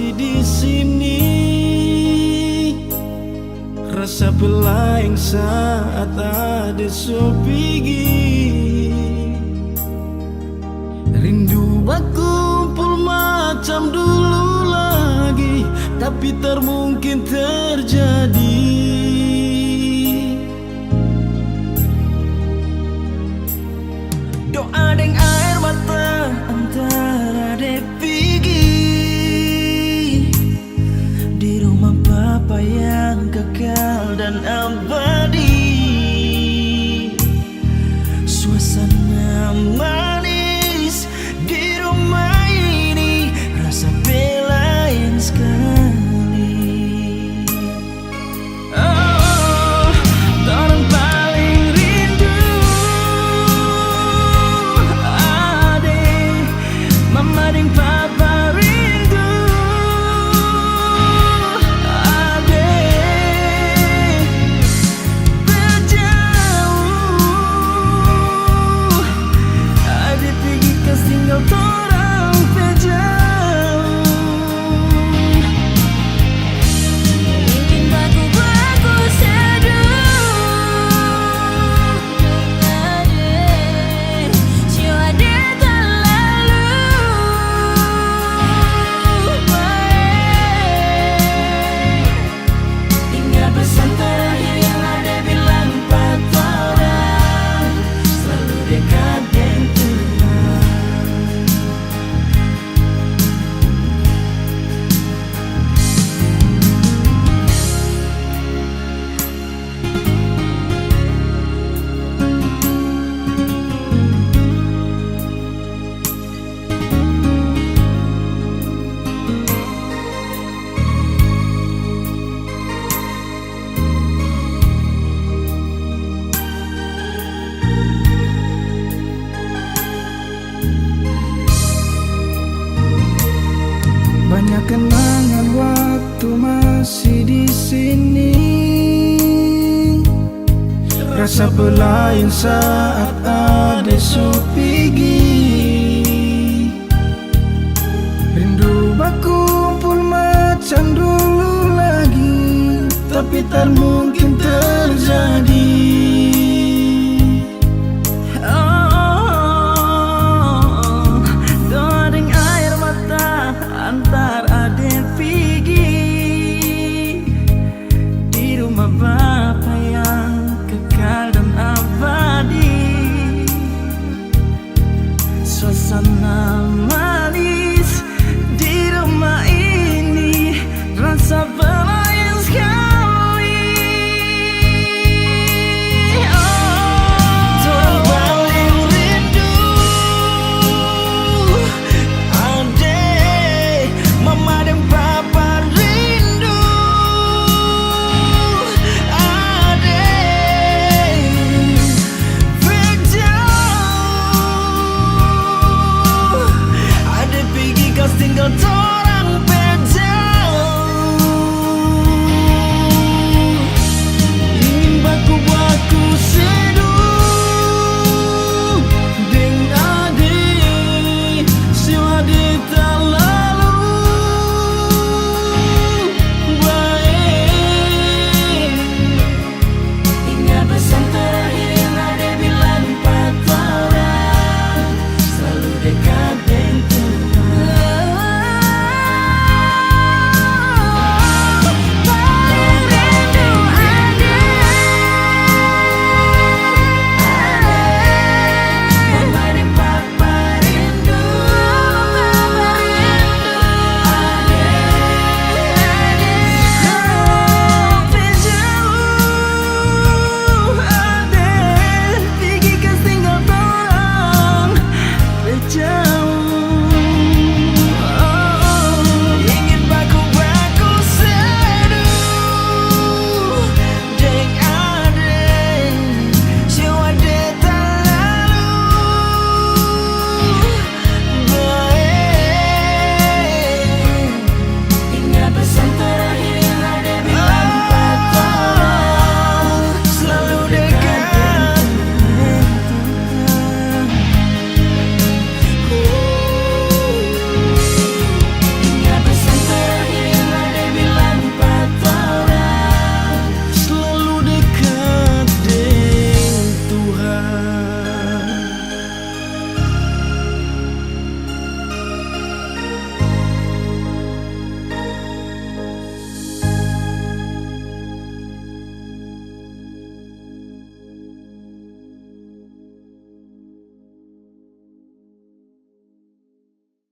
masih di sini. Rasa belaing saat ada supigi. Rindu berkumpul macam dulu lagi, tapi tak mungkin terjadi. Doa deng air mata antara dek pigi di rumah Bapa yang kekal dan abadi. Suasana manis di rumah ini, rasa belain sekali. Oh, orang paling rindu adik, mama dan papa rindu adik. Berjauh adik pergi ke tinggal torang berjauh. Ingin bagus-bagus seduh adik, sio adik terlalu baik. Ingat pesan terakhir yang ada bilang orang selalu dekat dan tenang. Banyak kenangan waktu masih di sini. Rasa belain saat ada supigi. Rindu berkumpul macam dulu lagi, tapi tak mungkin